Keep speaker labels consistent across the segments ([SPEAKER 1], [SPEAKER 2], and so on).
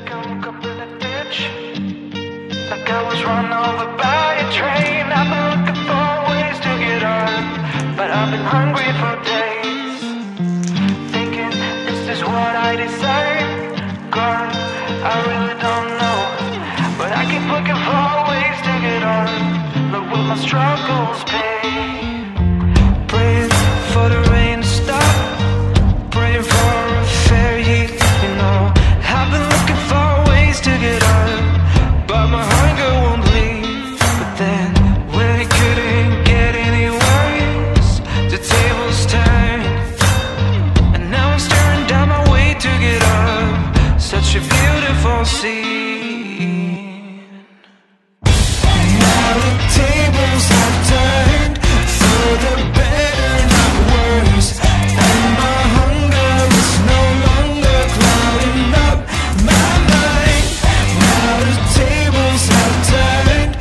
[SPEAKER 1] Like I woke up in a ditch, like I was run over by a train. I've been looking for ways to get on, but I've been hungry for days, thinking, is this what I deserve? God, I really don't know, but I keep looking for ways to get on. Look what my struggles pay. Praying for the rain to stop, praying for a fair heat, you know. I've been looking for ways to get on, but my hunger won't leave. But then, when it couldn't get any worse, the tables turned, and now I'm staring down my way to get up. Such a beautiful scene. Now the tables have turned, for the better, not worse, and my hunger is no longer clouding up my mind. Now the tables have turned,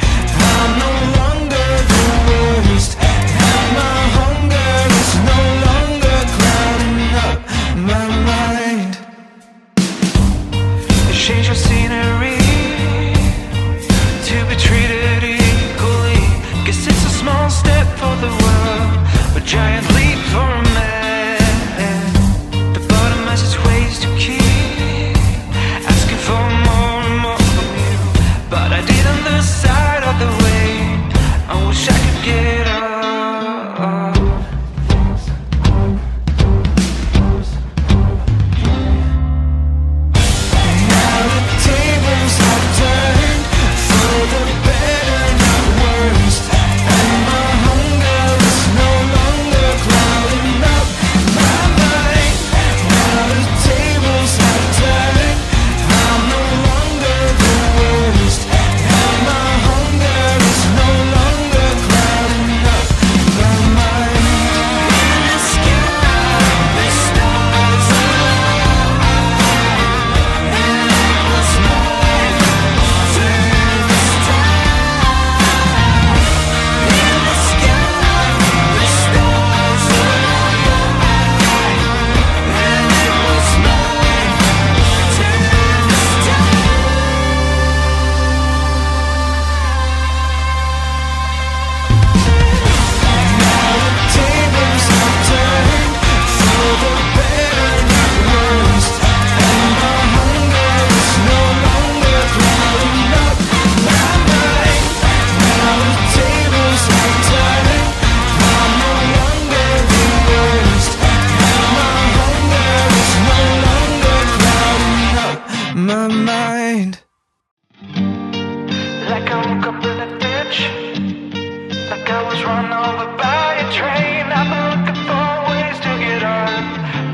[SPEAKER 1] I'm no longer the worst, and my hunger is no longer clouding up my mind. Change your scenery to be treated equally. Guess it's a small step for the world, a giant leap for a man. The bottom has its ways to keep asking for more and more from you, but I didn't lose sight of the way. I wish I could get up. Now the tables have turned, for the better, not worse, and my hunger is no longer clouding up my mind. Now the tables have turned, I'm no longer the worst, and my hunger is no longer clouding up my mind. In the sky, the stars align, and it was mine this time. In the sky, the stars align, and it was mine this time. Now the tables have turned, for the better, not worse, and my hunger is no longer clouding up my mind. Now the tables have turned, I'm no longer the worst, and my hunger is no longer clouding up my mind. Like I woke up in a ditch, like I was run over by a train. I've been looking for ways to get on,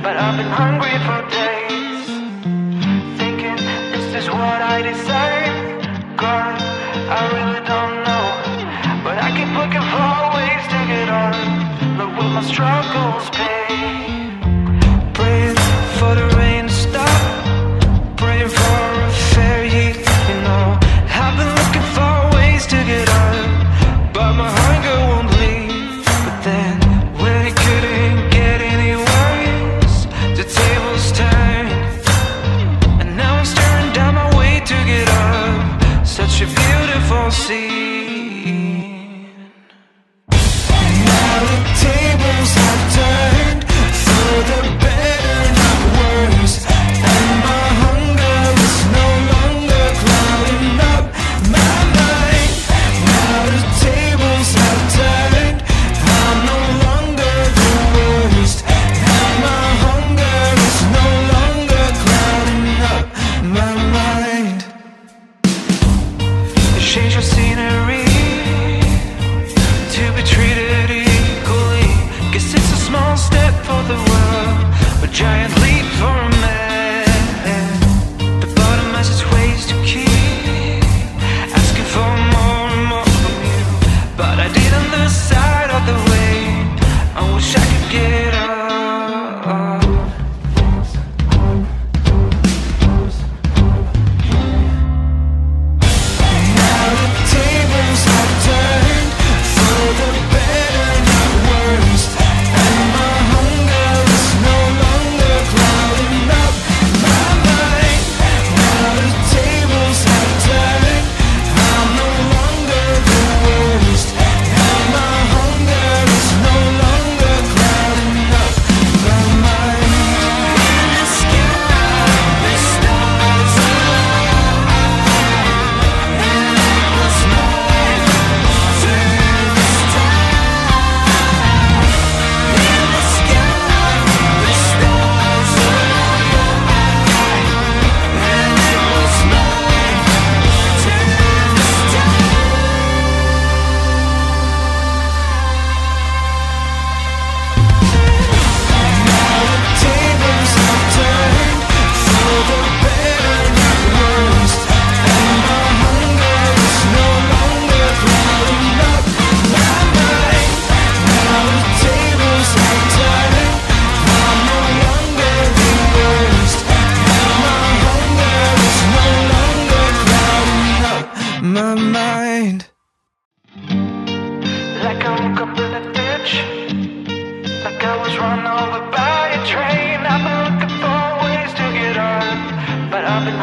[SPEAKER 1] but I've been hungry for days, thinking, is this what I deserve? God, I really don't know, but I keep looking for ways to get on. Look what my struggles pay. Praying for the rain to stop, praying for a fair heat, you know. I've been looking for ways to get on, but my hunger won't leave. But then, when it couldn't get any worse, the tables turned, and now I'm staring down my way to get up. Such a beautiful scene. Now the tables have turned,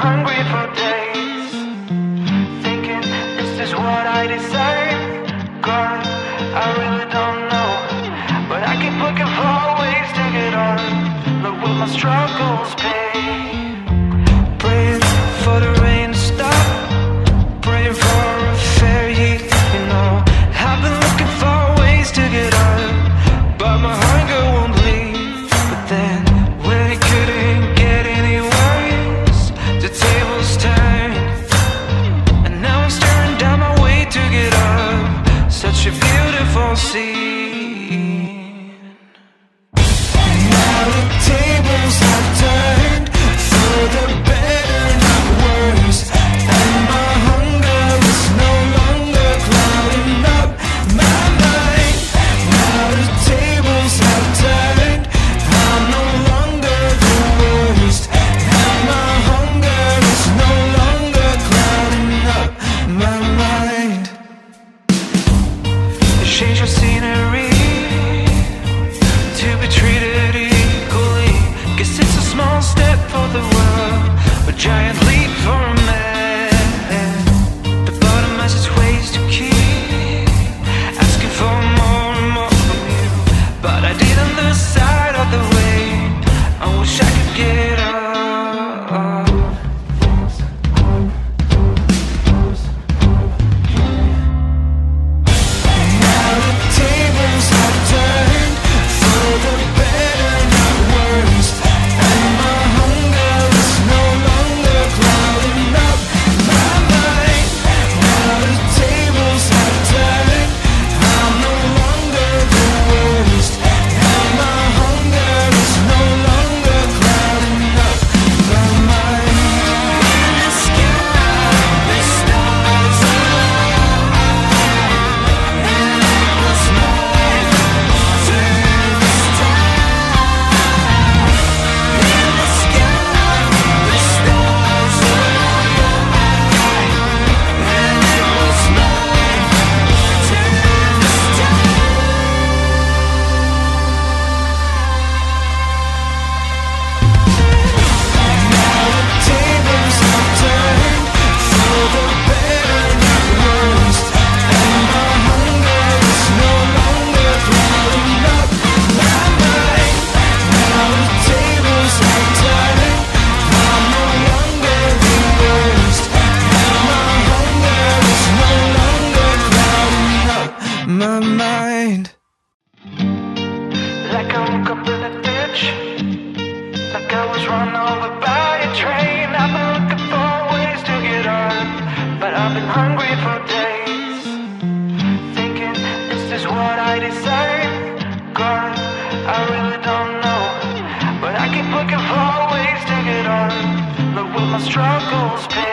[SPEAKER 1] hungry for days, thinking, is this what I deserve? God, I really don't know, but I keep looking for ways to get on. Look what my struggles pay. Praying for the rain to stop, praying for a fairy, you know. I've been looking for ways to get on, but my hunger won't leave. But then, when it couldn't get any worse, the tables turned, and now I'm staring down my way to get up. Such a beautiful scene. Now the tables have turned, for the better, not worse, and my hunger is no longer clouding up my mind. Now the tables have turned, I'm no longer the worst, and my hunger is no longer clouding up my mind. Change your scenery to be treated equally. Guess it's a small step for the world, a giant leap for a man. The bottom has its ways to keep asking for more and more from you, but I didn't lose sight of the way. I wish I could get up. My mind, like I woke up in a ditch, like I was run over by a train. I've been looking for ways to get on, but I've been hungry for days, thinking, is this what I deserve? God, I really don't know, but I keep looking for ways to get on. Look what my struggles pay.